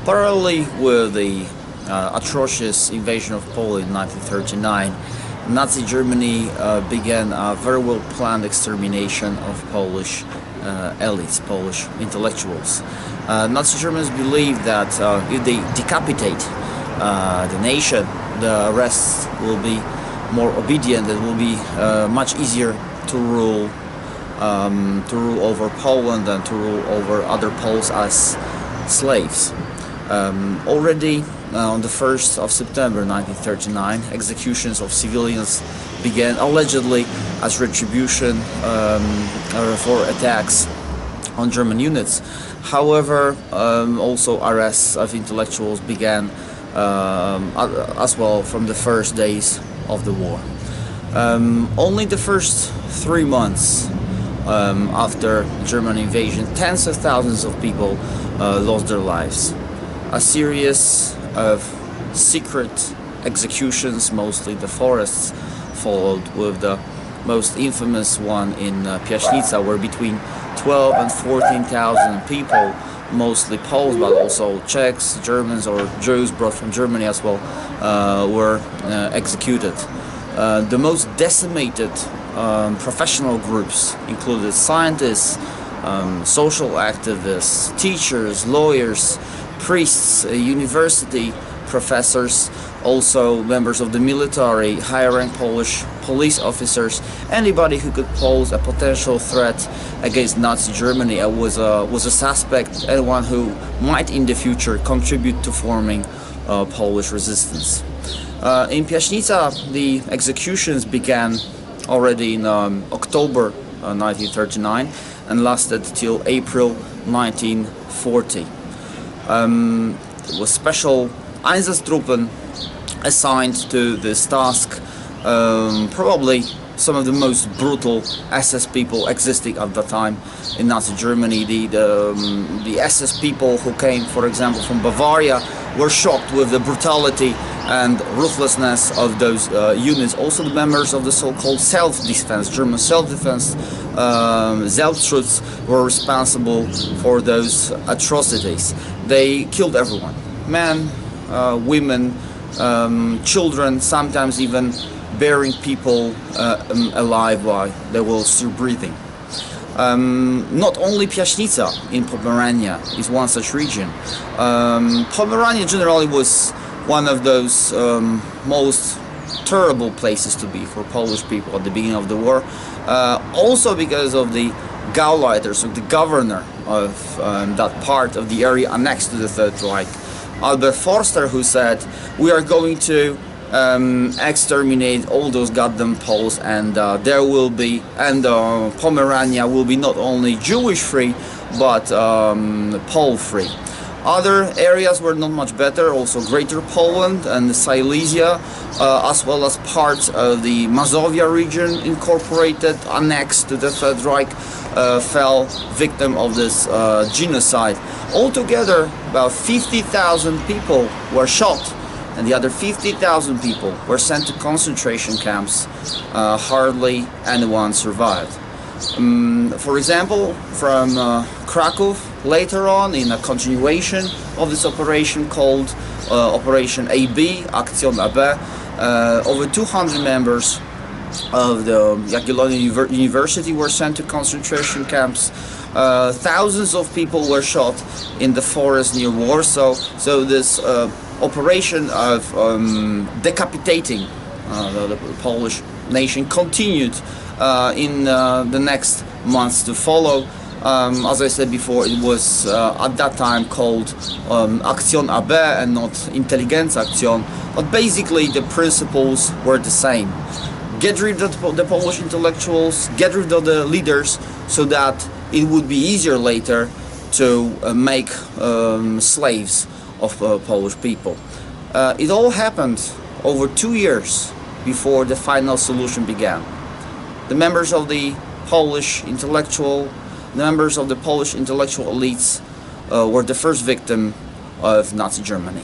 Parallelly with the atrocious invasion of Poland in 1939, Nazi Germany began a very well planned extermination of Polish elites, Polish intellectuals. Nazi Germans believed that if they decapitate the nation, the rest will be more obedient. It will be much easier to rule over Poland and to rule over other Poles as slaves. Already on the 1st of September 1939, executions of civilians began, allegedly as retribution for attacks on German units. However, also arrests of intellectuals began as well from the first days of the war. Only the first 3 months after German invasion, tens of thousands of people lost their lives. A series of secret executions, mostly the forests, followed, with the most infamous one in Piaśnica, where between 12 and 14,000 people, mostly Poles but also Czechs, Germans or Jews brought from Germany as well, were executed. The most decimated professional groups included scientists, social activists, teachers, lawyers, priests, university professors, also members of the military, higher-rank Polish police officers, anybody who could pose a potential threat against Nazi Germany was a suspect, anyone who might in the future contribute to forming Polish resistance. In Piaśnica, the executions began already in October 1939 and lasted till April 1940. There was special Einsatzgruppen assigned to this task, probably some of the most brutal SS people existing at that time in Nazi Germany. The SS people who came, for example, from Bavaria were shocked with the brutality and ruthlessness of those units. Also the members of the so-called self-defense, German self-defense, Selbstschutz, were responsible for those atrocities. They killed everyone, men, women, children, sometimes even burying people alive while they were still breathing. Not only Piaśnica in Pomerania is one such region. Pomerania generally was one of those most terrible places to be for Polish people at the beginning of the war, also because of the Gauleiter, so the governor of that part of the area annexed to the Third Reich, Albert Forster, who said, "We are going to exterminate all those goddamn Poles, and Pomerania will be not only Jewish free but Pole free." Other areas were not much better, also Greater Poland and Silesia, as well as parts of the Mazovia region incorporated, annexed to the Third Reich, fell victim of this genocide. Altogether, about 50,000 people were shot, and the other 50,000 people were sent to concentration camps. Hardly anyone survived. For example, from Krakow, later on, in a continuation of this operation called Operation AB-Aktion AB, over 200 members of the Jagiellonian University were sent to concentration camps. Thousands of people were shot in the forest near Warsaw. So this operation of decapitating the Polish nation continued in the next months to follow. As I said before, it was at that time called Aktion AB and not Intelligenzaktion, but basically the principles were the same. Get rid of the Polish intellectuals, get rid of the leaders, so that it would be easier later to make slaves of Polish people. It all happened over 2 years before the final solution began. The members of the Polish intellectual elites were the first victim of Nazi Germany.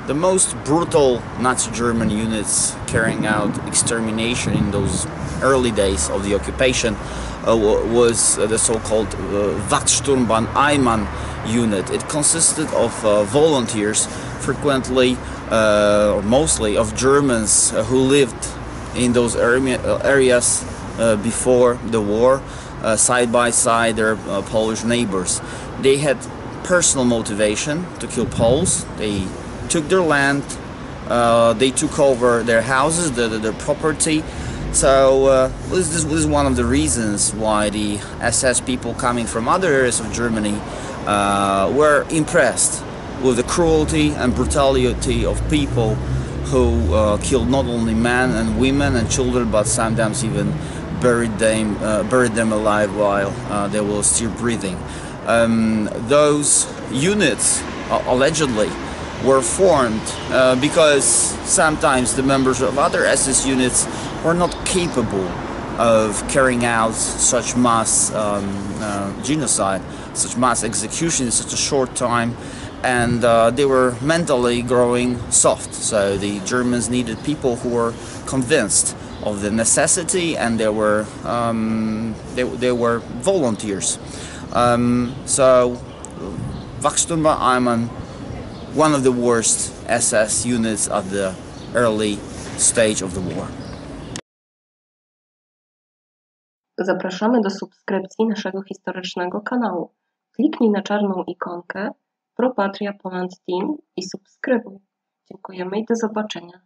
The most brutal Nazi German units carrying out extermination in those early days of the occupation was the so-called Wachsturmbahn Eiman unit. It consisted of volunteers, frequently or mostly of Germans who lived in those areas before the war, side by side their Polish neighbors. They had personal motivation to kill Poles. They took their land, they took over their houses, their property. So this is one of the reasons why the SS people coming from other areas of Germany were impressed with the cruelty and brutality of people who killed not only men and women and children, but sometimes even buried them alive while they were still breathing. Those units allegedly were formed because sometimes the members of other SS units were not capable of carrying out such mass genocide, such mass execution in such a short time, and they were mentally growing soft. So the Germans needed people who were convinced of the necessity, and they were volunteers. So Wachstummer-Eimann, one of the worst SS units at the early stage of the war. Zapraszamy do subskrypcji naszego historycznego kanału. Kliknij na czarną ikonkę Pro Patria Poland Team i subskrybuj. Dziękujemy i do zobaczenia.